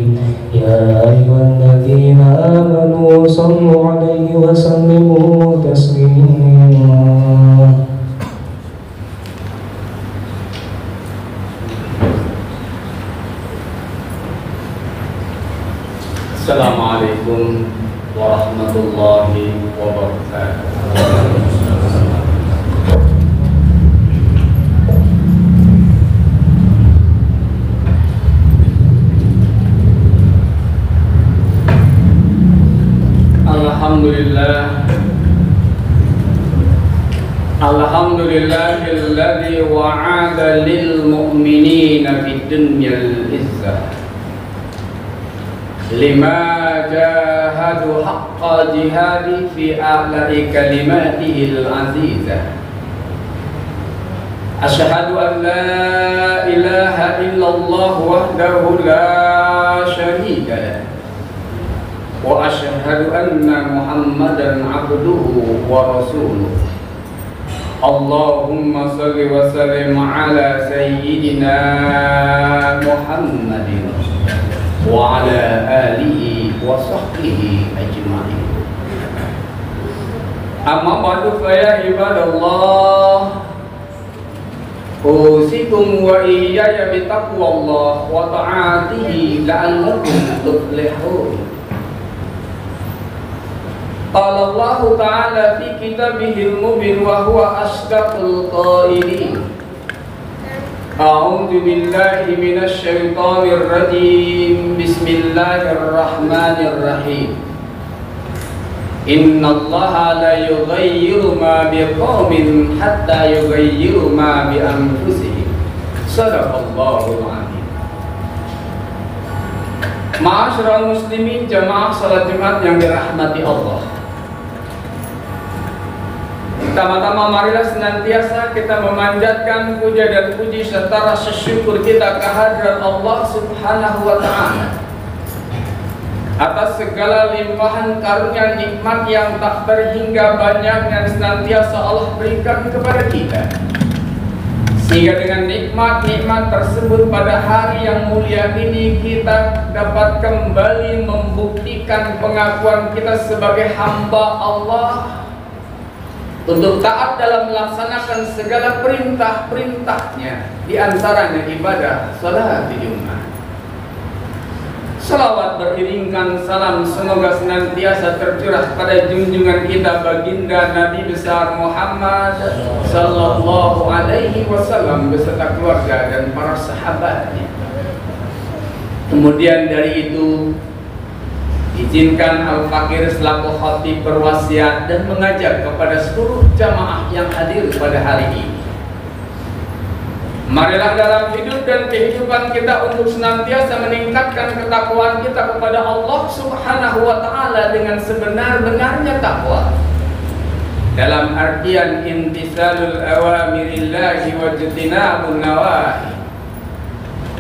يا أيها الذين آمنوا صلوا عليه وسلموا تسليما. Assalamualaikum warahmatullahi wabarakatuh. Alhamdulillahilladzi wa'ada lil mu'minina fid dunyal izzah lima jahadu haqqa jihadi fi a'la'i kalimatihil azizah. Asyhadu an la ilaha illallah wahdahu la syarika lahu wa asyhadu anna Muhammadan abduhu wa rasuluh. Allahumma salli wa sallim ala sayyidina Muhammadin wa ala alihi wa sahbihi ajma'in. Amma ba'du fa ya ibadallah, usikum wa iyaya bi taqwallah wa ta'atihi la'allakum tuflihun. Qala Allah Ta'ala fi kitabihil mubin wa huwa asdaqul qailin. A'udzu billahi minasy syaithanir rajim. Bismillahirrahmanirrahim. Innallaha la yughayyiru ma biqaumin hatta yughayyiru ma bi anfusihim. Shadaqallahul azim. Ma'asyiral muslimin, jamaah salat Jumat yang dirahmati Allah. Pertama-tama marilah senantiasa kita memanjatkan puja dan puji serta rasa syukur kita kehadirat Allah Subhanahu wa Ta'ala atas segala limpahan karunia nikmat yang tak terhingga banyak yang senantiasa Allah berikan kepada kita, sehingga dengan nikmat-nikmat tersebut pada hari yang mulia ini kita dapat kembali membuktikan pengakuan kita sebagai hamba Allah untuk taat dalam melaksanakan segala perintah-perintahnya, di antaranya ibadah salat Jumat. Salawat beriringkan salam semoga senantiasa tercurah pada junjungan kita baginda Nabi besar Muhammad sallallahu alaihi wasallam beserta keluarga dan para sahabatnya. Kemudian dari itu, izinkan Al-Fakir selaku khatib berwasiat dan mengajak kepada seluruh jamaah yang hadir pada hari ini. Marilah dalam hidup dan kehidupan kita untuk senantiasa meningkatkan ketakwaan kita kepada Allah Subhanahu wa Ta'ala dengan sebenar-benarnya takwa, dalam artian intisalul awamirillahi wa jtinabun nawahi,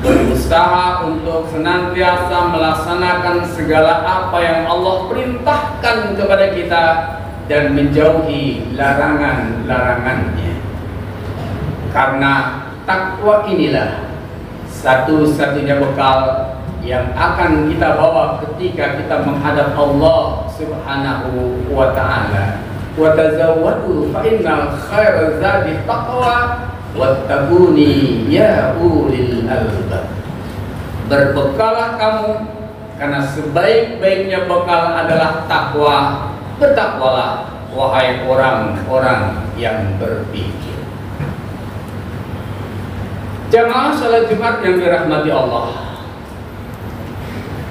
berusaha untuk senantiasa melaksanakan segala apa yang Allah perintahkan kepada kita dan menjauhi larangan-larangannya. Karena takwa inilah satu-satunya bekal yang akan kita bawa ketika kita menghadap Allah Subhanahu wa Ta'ala. Wa tazawwadu fa innal khairaz zadi taqwa wattaquni ya ulil albab. Berbekalah kamu, karena sebaik-baiknya bekal adalah takwa. Bertakwalah wahai orang-orang yang berpikir. Jamaah salat Jumat yang dirahmati Allah,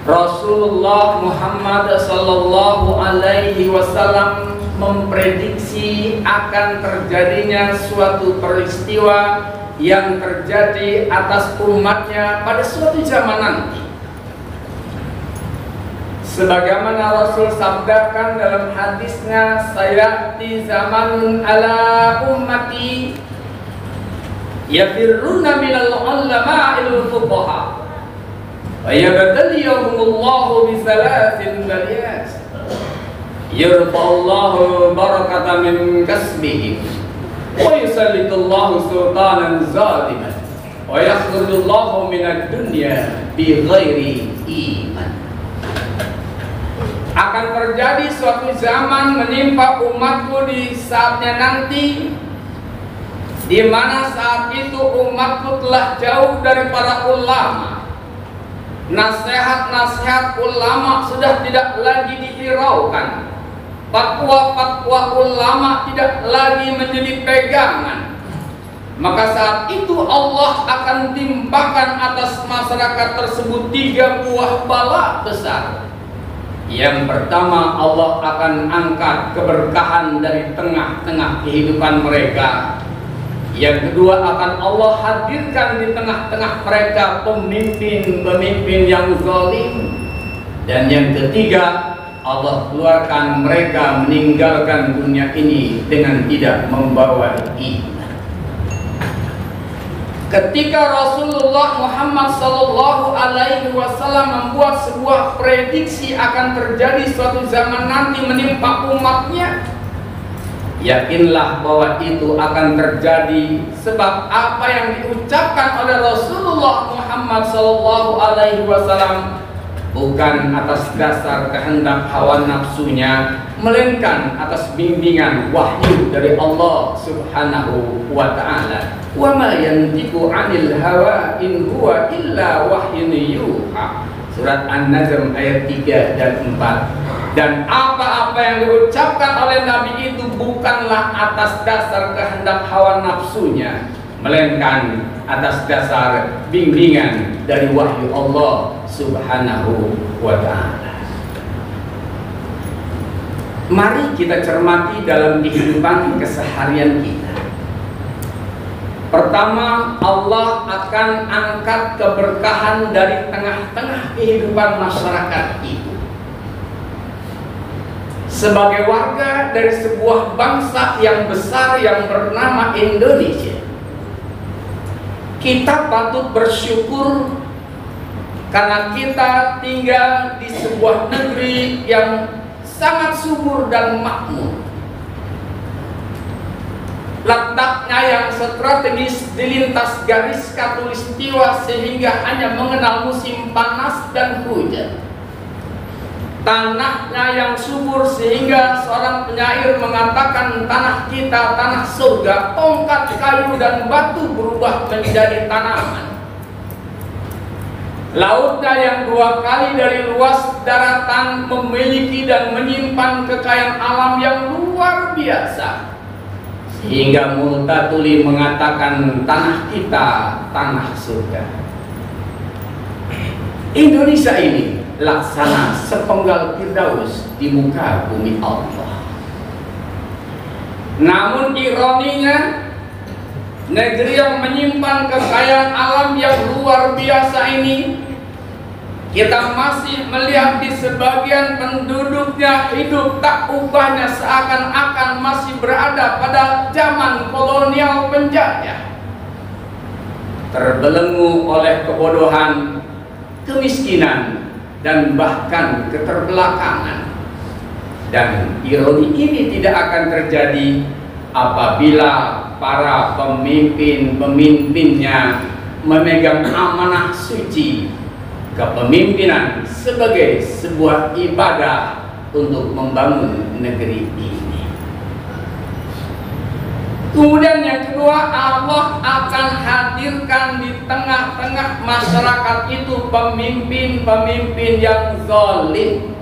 Rasulullah Muhammad sallallahu alaihi wasallam memprediksi akan terjadinya suatu peristiwa yang terjadi atas umatnya pada suatu zaman nanti. Sebagaimana Rasul sabdakan dalam hadisnya, sayati zamanun ala ummati yafirruna minal ulama'il fuqaha wa yabtaliyahumullahu bisalasin baliyat yarfa'ullahu barakatan min kasbihim wa yusallitullahu sultanan zaliman wa yakhrujullahu minad dunya bi ghairi iman. Akan terjadi suatu zaman menimpa umatku di saatnya nanti, di mana saat itu umatku telah jauh dari para ulama. Nasihat-nasihat ulama sudah tidak lagi dihiraukan. Fatwa-fatwa ulama tidak lagi menjadi pegangan. Maka saat itu Allah akan timpakan atas masyarakat tersebut 3 buah bala besar. Yang pertama, Allah akan angkat keberkahan dari tengah-tengah kehidupan mereka. Yang kedua, akan Allah hadirkan di tengah-tengah mereka pemimpin-pemimpin yang zalim. Dan yang ketiga, Allah keluarkan mereka meninggalkan dunia ini dengan tidak membawa iman. Ketika Rasulullah Muhammad SAW membuat sebuah prediksi akan terjadi suatu zaman nanti menimpa umatnya, yakinlah bahwa itu akan terjadi, sebab apa yang diucapkan oleh Rasulullah Muhammad SAW bukan atas dasar kehendak hawa nafsunya, melainkan atas bimbingan wahyu dari Allah Subhanahu wa Ta'ala. Wa ma yantiqu 'anil hawa in huwa illa wahyun yuha. Surat An-Najm ayat 3 dan 4. Dan apa-apa yang diucapkan oleh Nabi itu bukanlah atas dasar kehendak hawa nafsunya, melainkan atas dasar bimbingan dari wahyu Allah Subhanahu wa Ta'ala. Mari kita cermati dalam kehidupan keseharian kita. Pertama, Allah akan angkat keberkahan dari tengah-tengah kehidupan masyarakat itu. Sebagai warga dari sebuah bangsa yang besar yang bernama Indonesia, kita patut bersyukur karena kita tinggal di sebuah negeri yang sangat subur dan makmur. Letaknya yang strategis di lintas garis khatulistiwa sehingga hanya mengenal musim panas dan hujan. Tanahnya yang subur sehingga seorang penyair mengatakan tanah kita tanah surga, tongkat kayu dan batu berubah menjadi tanaman. Lautnya yang 2 kali dari luas daratan memiliki dan menyimpan kekayaan alam yang luar biasa, sehingga Multatuli mengatakan tanah kita tanah surga. Indonesia ini laksana sepenggal firdaus di muka bumi Allah. Namun ironinya, negeri yang menyimpan kekayaan alam yang luar biasa ini, kita masih melihat di sebagian penduduknya hidup tak ubahnya seakan-akan masih berada pada zaman kolonial penjajah, terbelenggu oleh kebodohan, kemiskinan, dan bahkan keterbelakangan. Dan ironi ini tidak akan terjadi apabila para pemimpin-pemimpinnya memegang amanah suci kepemimpinan sebagai sebuah ibadah untuk membangun negeri ini. Kemudian yang kedua, Allah akan hadirkan di tengah-tengah masyarakat itu pemimpin-pemimpin yang zalim,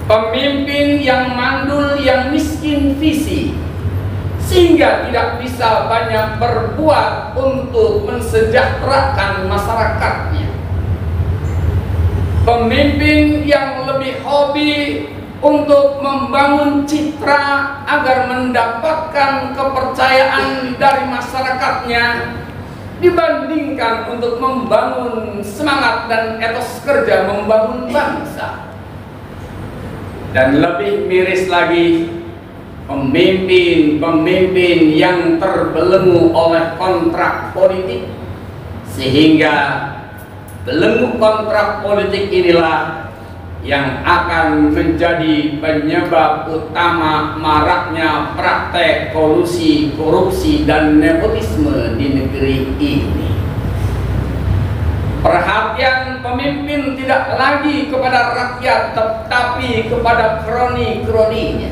pemimpin yang mandul, yang miskin visi, sehingga tidak bisa banyak berbuat untuk mensejahterakan masyarakatnya. Pemimpin yang lebih hobi untuk membangun citra agar mendapatkan kepercayaan dari masyarakatnya, dibandingkan untuk membangun semangat dan etos kerja membangun bangsa. Dan lebih miris lagi, pemimpin-pemimpin yang terbelenggu oleh kontrak politik, sehingga belenggu kontrak politik inilah yang akan menjadi penyebab utama maraknya praktek kolusi, korupsi, dan nepotisme di negeri ini. Perhatian pemimpin tidak lagi kepada rakyat, tetapi kepada kroni-kroninya.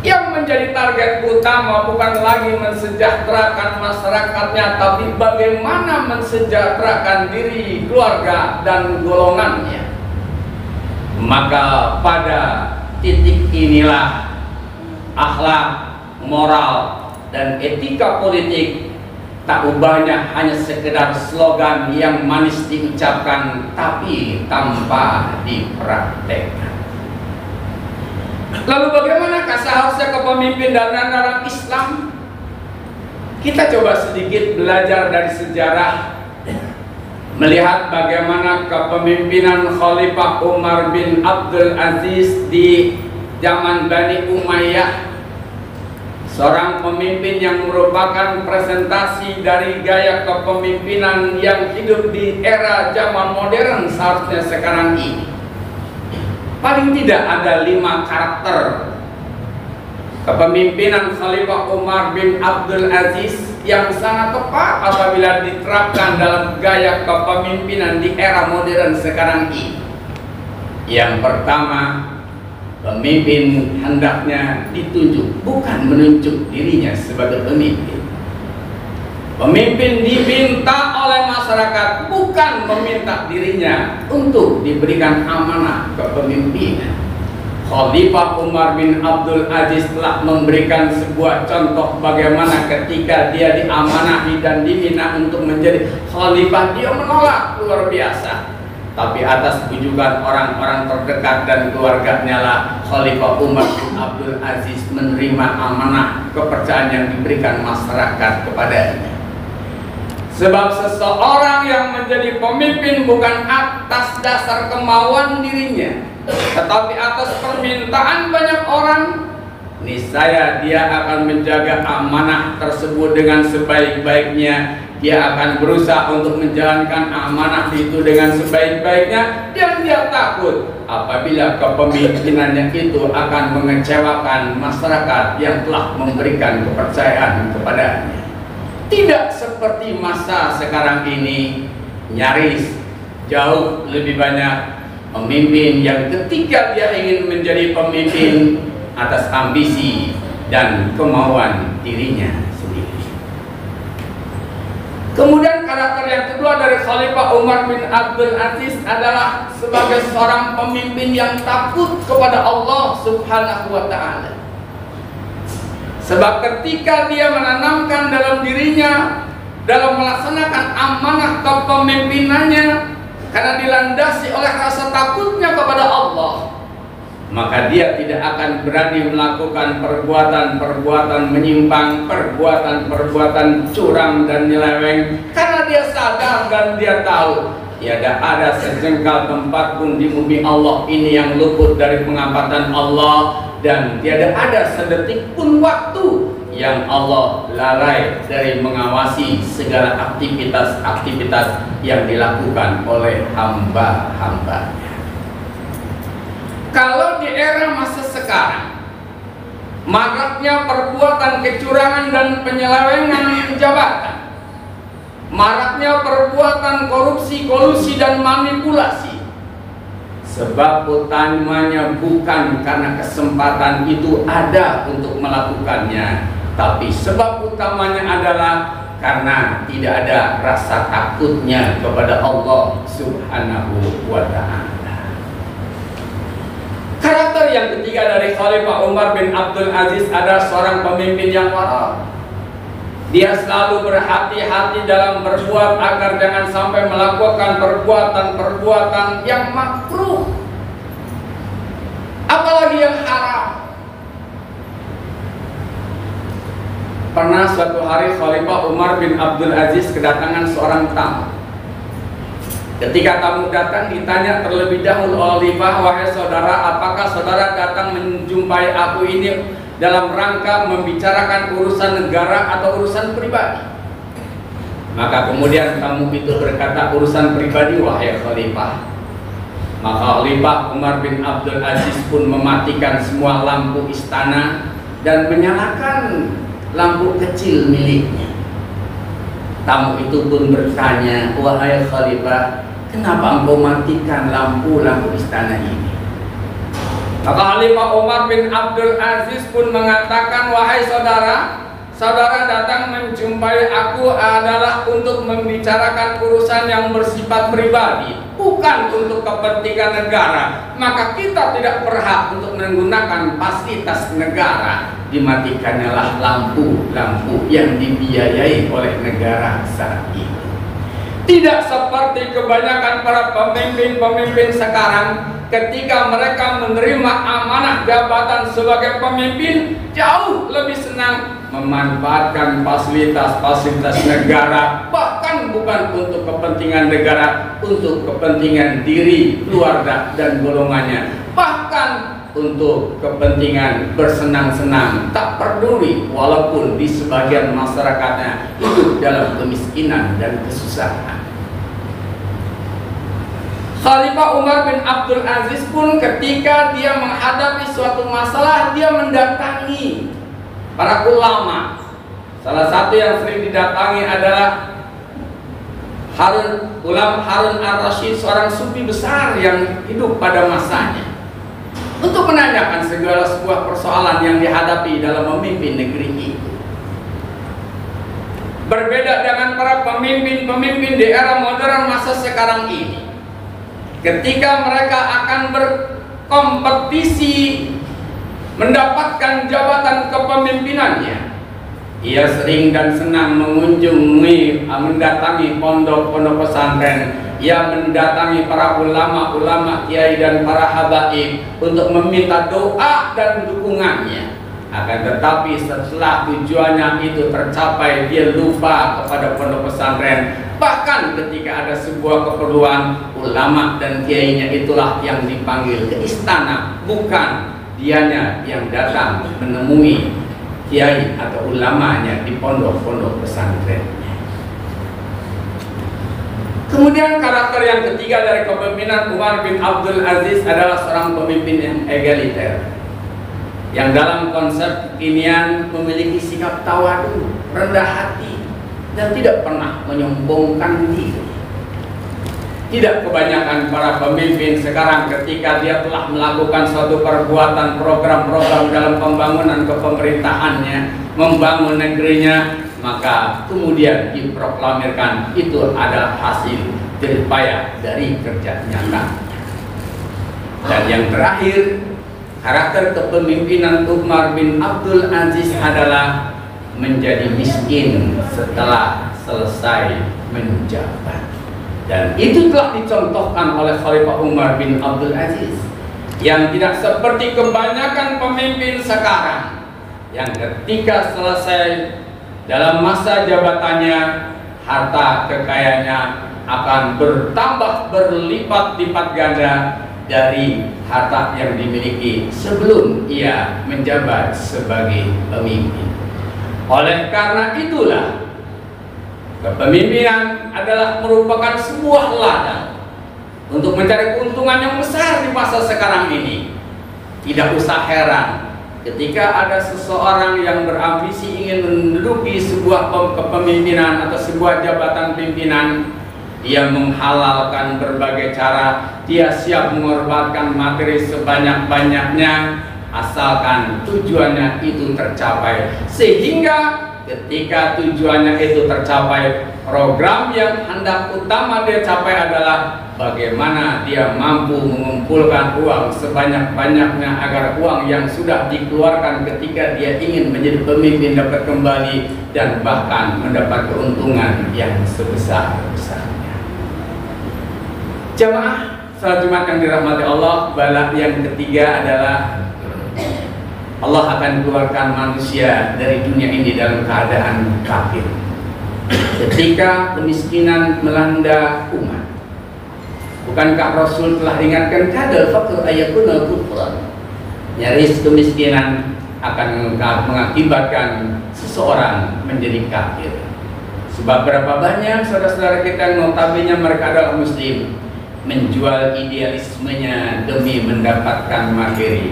Yang menjadi target utama bukan lagi mensejahterakan masyarakatnya, tapi bagaimana mensejahterakan diri, keluarga, dan golongannya. Maka pada titik inilah akhlak, moral, dan etika politik tak ubahnya hanya sekedar slogan yang manis diucapkan tapi tanpa dipraktekkan. Lalu bagaimanakah seharusnya kepemimpinan dalam Islam? Kita coba sedikit belajar dari sejarah, melihat bagaimana kepemimpinan Khalifah Umar bin Abdul Aziz di zaman Bani Umayyah, seorang pemimpin yang merupakan presentasi dari gaya kepemimpinan yang hidup di era zaman modern seharusnya sekarang ini. Paling tidak ada 5 karakter kepemimpinan Khalifah Umar bin Abdul Aziz yang sangat tepat apabila diterapkan dalam gaya kepemimpinan di era modern sekarang ini. Yang pertama, pemimpin hendaknya ditunjuk, bukan menunjuk dirinya sebagai pemimpin. Pemimpin diminta oleh masyarakat, bukan meminta dirinya untuk diberikan amanah kepemimpinan. Khalifah Umar bin Abdul Aziz telah memberikan sebuah contoh bagaimana ketika dia diamanahi dan diminta untuk menjadi khalifah, dia menolak luar biasa. Tapi atas bujukan orang-orang terdekat dan keluarganya lah Khalifah Umar bin Abdul Aziz menerima amanah kepercayaan yang diberikan masyarakat kepadanya. Sebab seseorang yang menjadi pemimpin bukan atas dasar kemauan dirinya, tetapi atas permintaan banyak orang, niscaya dia akan menjaga amanah tersebut dengan sebaik-baiknya. Dia akan berusaha untuk menjalankan amanah itu dengan sebaik-baiknya, dan dia takut apabila kepemimpinannya itu akan mengecewakan masyarakat yang telah memberikan kepercayaan kepadanya. Tidak seperti masa sekarang ini, nyaris jauh lebih banyak pemimpin yang ketika dia ingin menjadi pemimpin atas ambisi dan kemauan dirinya sendiri. Kemudian karakter yang kedua dari Khalifah Umar bin Abdul Aziz adalah sebagai seorang pemimpin yang takut kepada Allah Subhanahu wa Ta'ala. Sebab ketika dia menanamkan dalam dirinya dalam melaksanakan amanah kepemimpinannya, karena dilandasi oleh rasa takutnya kepada Allah, maka dia tidak akan berani melakukan perbuatan-perbuatan menyimpang, perbuatan-perbuatan curang dan nyeleweng, karena dia sadar dan dia tahu tiada ada sejengkal tempat pun di bumi Allah ini yang luput dari pengamatan Allah, dan tiada ada sedetik pun waktu yang Allah lalai dari mengawasi segala aktivitas-aktivitas yang dilakukan oleh hamba-hambanya. Kalau di era masa sekarang maraknya perbuatan kecurangan dan penyelewengan jabatan, maraknya perbuatan korupsi, kolusi dan manipulasi, sebab utamanya bukan karena kesempatan itu ada untuk melakukannya, tapi sebab utamanya adalah karena tidak ada rasa takutnya kepada Allah Subhanahu wa Ta'ala. Karakter yang ketiga dari Khalifah Umar bin Abdul Aziz adalah seorang pemimpin yang wara. Dia selalu berhati-hati dalam berbuat agar jangan sampai melakukan perbuatan-perbuatan yang makruh, apalagi yang haram. Pernah suatu hari Khalifah Umar bin Abdul Aziz kedatangan seorang tamu. Ketika tamu datang, ditanya terlebih dahulu oleh Khalifah, "Wahai saudara, apakah saudara datang menjumpai aku ini dalam rangka membicarakan urusan negara atau urusan pribadi?" Maka kemudian tamu itu berkata, "Urusan pribadi, wahai Khalifah." Maka Khalifah Umar bin Abdul Aziz pun mematikan semua lampu istana dan menyalakan lampu kecil miliknya. Tamu itu pun bertanya, "Wahai Khalifah, kenapa engkau matikan lampu-lampu istana ini? Maka Khalifah Umar bin Abdul Aziz pun mengatakan, wahai saudara, saudara datang menjumpai aku adalah untuk membicarakan urusan yang bersifat pribadi, bukan untuk kepentingan negara. Maka kita tidak berhak untuk menggunakan fasilitas negara. Dimatikannya lampu-lampu yang dibiayai oleh negara saat ini. Tidak seperti kebanyakan para pemimpin-pemimpin sekarang, ketika mereka menerima amanah jabatan sebagai pemimpin, jauh lebih senang memanfaatkan fasilitas-fasilitas negara, bahkan bukan untuk kepentingan negara, untuk kepentingan diri, keluarga, dan golongannya, bahkan untuk kepentingan bersenang-senang, tak peduli walaupun di sebagian masyarakatnya hidup dalam kemiskinan dan kesusahan. Khalifah Umar bin Abdul Aziz pun ketika dia menghadapi suatu masalah, dia mendatangi para ulama. Salah satu yang sering didatangi adalah Harun Ar-Rasyid, seorang sufi besar yang hidup pada masanya, untuk menanyakan segala sebuah persoalan yang dihadapi dalam memimpin negeri itu. Berbeda dengan para pemimpin-pemimpin di era modern masa sekarang ini, ketika mereka akan berkompetisi mendapatkan jabatan kepemimpinannya, ia sering dan senang mendatangi pondok-pondok pesantren. Ia mendatangi para ulama-ulama, kiai dan para habaib untuk meminta doa dan dukungannya. Akan tetapi setelah tujuannya itu tercapai, dia lupa kepada pondok pesantren. Bahkan ketika ada sebuah keperluan, ulama dan kiainya itulah yang dipanggil ke istana, bukan dianya yang datang menemui kiai atau ulamanya di pondok-pondok pesantren. Kemudian karakter yang ketiga dari kepemimpinan Umar bin Abdul Aziz adalah seorang pemimpin yang egaliter, yang dalam konsep kekinian memiliki sikap tawadu, rendah hati, dan tidak pernah menyombongkan diri. Tidak kebanyakan para pemimpin sekarang ketika dia telah melakukan suatu perbuatan, program-program dalam pembangunan kepemerintahannya, membangun negerinya, maka kemudian diproklamirkan itu adalah hasil jerih payah dari kerja nyata. Dan yang terakhir, karakter kepemimpinan Umar bin Abdul Aziz adalah menjadi miskin setelah selesai menjabat. Dan itu telah dicontohkan oleh Khalifah Umar bin Abdul Aziz, yang tidak seperti kebanyakan pemimpin sekarang, yang ketika selesai dalam masa jabatannya, harta kekayaannya akan bertambah berlipat-lipat ganda dari harta yang dimiliki sebelum ia menjabat sebagai pemimpin. Oleh karena itulah, kepemimpinan adalah merupakan sebuah ladang untuk mencari keuntungan yang besar di masa sekarang ini. Tidak usah heran ketika ada seseorang yang berambisi ingin menduduki sebuah kepemimpinan atau sebuah jabatan pimpinan, dia menghalalkan berbagai cara, dia siap mengorbankan materi sebanyak-banyaknya, asalkan tujuannya itu tercapai. Sehingga ketika tujuannya itu tercapai, program yang hendak utama dia capai adalah bagaimana dia mampu mengumpulkan uang sebanyak-banyaknya agar uang yang sudah dikeluarkan ketika dia ingin menjadi pemimpin dapat kembali dan bahkan mendapat keuntungan yang sebesar-besarnya. Jamaah salat Jumat yang dirahmati Allah, bala yang ketiga adalah Allah akan keluarkan manusia dari dunia ini dalam keadaan kafir. Ketika kemiskinan melanda umat, bukankah Rasul telah ingatkan kadal fakir ayakuna kufran? Nyaris kemiskinan akan mengakibatkan seseorang menjadi kafir. Sebab berapa banyak saudara-saudara kita yang notabene mereka adalah muslim, menjual idealismenya demi mendapatkan materi,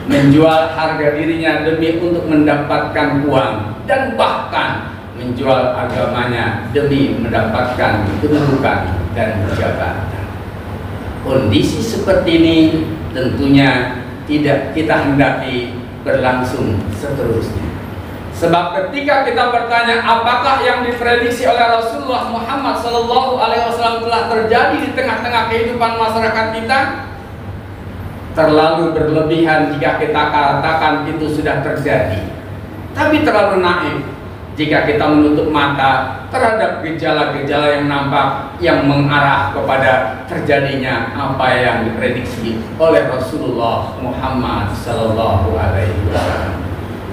menjual harga dirinya demi untuk mendapatkan uang, dan bahkan menjual agamanya demi mendapatkan kedudukan dan jabatan. Kondisi seperti ini tentunya tidak kita hendaki berlangsung seterusnya. Sebab ketika kita bertanya apakah yang diprediksi oleh Rasulullah Muhammad SAW telah terjadi di tengah-tengah kehidupan masyarakat kita, terlalu berlebihan jika kita katakan itu sudah terjadi, tapi terlalu naif jika kita menutup mata terhadap gejala-gejala yang nampak yang mengarah kepada terjadinya apa yang diprediksi oleh Rasulullah Muhammad SAW.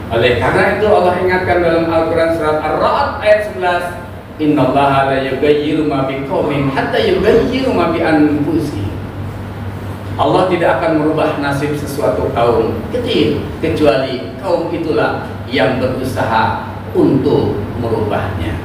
Oleh karena itu Allah ingatkan dalam Al-Quran surat Ar-Ra'd ayat 11, Innallaha la yughayyiru ma biqaumin hatta yughayyiru ma bi anfusihim. Allah tidak akan merubah nasib sesuatu kaum kecuali kaum itulah yang berusaha untuk merubahnya.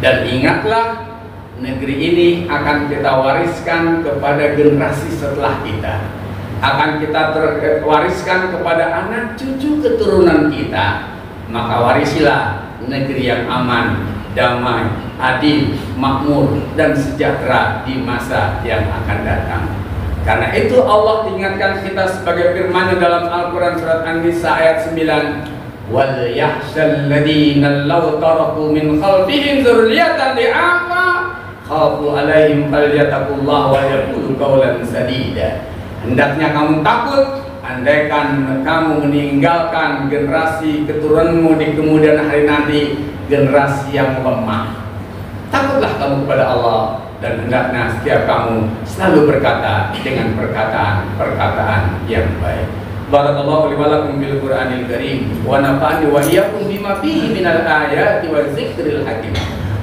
Dan ingatlah, negeri ini akan kita wariskan kepada generasi setelah kita, akan kita wariskan kepada anak cucu keturunan kita. Maka warisilah negeri yang aman, damai, adil, makmur, dan sejahtera di masa yang akan datang. Karena itu Allah ingatkan kita sebagai firman-Nya dalam Al-Quran surat An-Nisa ayat 9, wal yahsal ladina law taraku min khalfihim dzurriyyatan di'afa khafu alaihim falyattaqullaha wa yaqulu qawlan sadida. Hendaknya kamu takut andaikan kamu meninggalkan generasi keturunanmu di kemudian hari nanti, generasi yang lemah. Takutlah kamu kepada Allah, dan hendaknya setiap kamu selalu berkata dengan perkataan yang baik. Barakallahu li wa lakum bil Qur'anil Karim wa nafa'ani wa iyyakum bima fihi minal ayati wa dzikril hakim.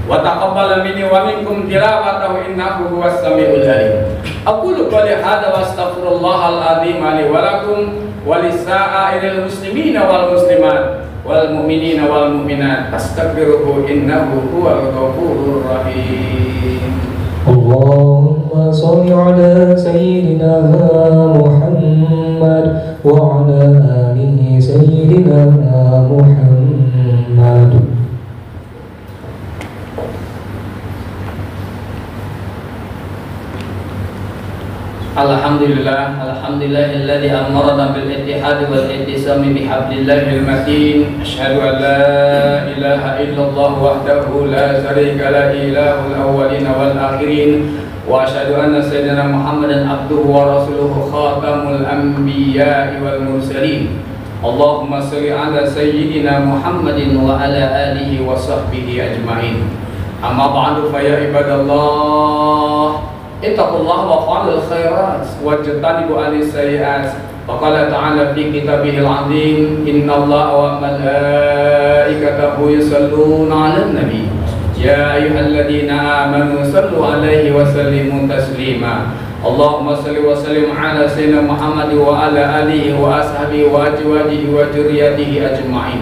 Wa taqabbal minni wa minkum tilawatahu innahu huwas samiul alim. Aqulu qali hadza wa astaghfirullahal azim li wa lakum wa lisa'iril muslimina wal muslimat wal mu'minina wal mu'minat fastaghfiruhu innahu huwal ghafurur rahim. Allahumma shalli ala sayyidina Muhammad wa ala alihi sayyidina Muhammad. Alhamdulillahilladzi amarna bil ittihad wal ittisami bihablillahil matin. Asyhadu an la ilaha illallah wahdahu la syarika la ilahul awwalin wal akhirin wa asyhadu anna sayyidina Muhammadan abduhu wa rasuluhu khatamul anbiya'i wal mursalin. Allahumma shalli ala sayyidina Muhammadin wa ala alihi wa sahbihi ajma'in. Amma ba'du fa ya ibadallah, ittaqullah wa fa'alul khairat wajtanibu as-sayyi'at. Wa qala ta'ala fi kitabihil 'azim, innallaha wa malaikatahu yusholluna 'alan nabi ya ayyuhalladzina amanu shallu 'alaihi wa sallimu taslima. Allahumma shalli wa sallim 'ala sayyidina Muhammad wa ala alihi wa ashabihi wa azwajihi wa dzurriyyatihi ajma'in.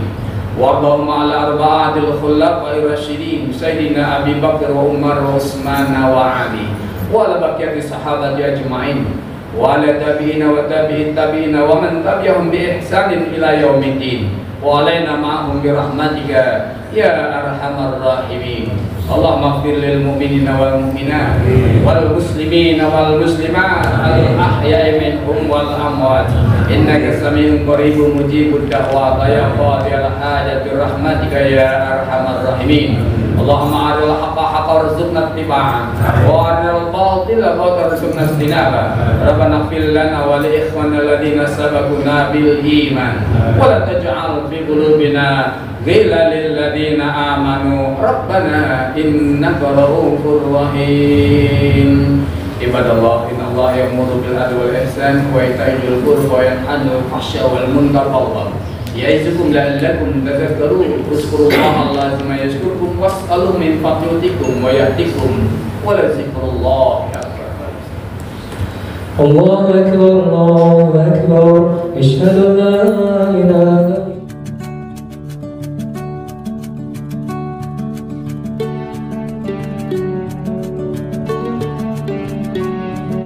Wa Allahumma 'ala arba'atil khulafa'ir rasyidin sayyidina Abi Bakar wa Umar wa Utsman wa Ali wa ala baqiyati sahabati ajma'in wa ala tabi'ina wa tabi'it tabi'ina wa man tabi'ahum bi ihsanin ila yaumiddin wa alaina ma'ahum bi rahmatika ya arhamar rahimin. Allahumma ighfir lil mu'minina wal mu'minat wal muslimina wal muslimat al ahya'i minhum wal amwat innaka sami'un qaribun mujibud da'wat ya qadiyal hajati rahmatika ya arhamar rahimin. Allahumma aril haqqa haqqa warzuqna ittiba'ah wa aril batila batila warzuqna ijtinabah. Rabbana ighfir lana wa li ikhwanina alladhina sabaquna bil iman wa la taj'al fi qulubina ghillan lil ladzina amanu rabbana innaka ra'ufur rahim. Ibadallah, innallaha ya'muru bil 'adli wal ihsan wa ita'i dzil qurba wa yanha 'anil fahsya'i wal munkar wal baghi ya'izukum la'allakum tadhakkarun. Uzkurullaha allazima yazkurkum was'alu min fadlikum wa ya'tikum wa la zikrullahi akbar. Allahu akbar, Allahu akbar. Asyhadu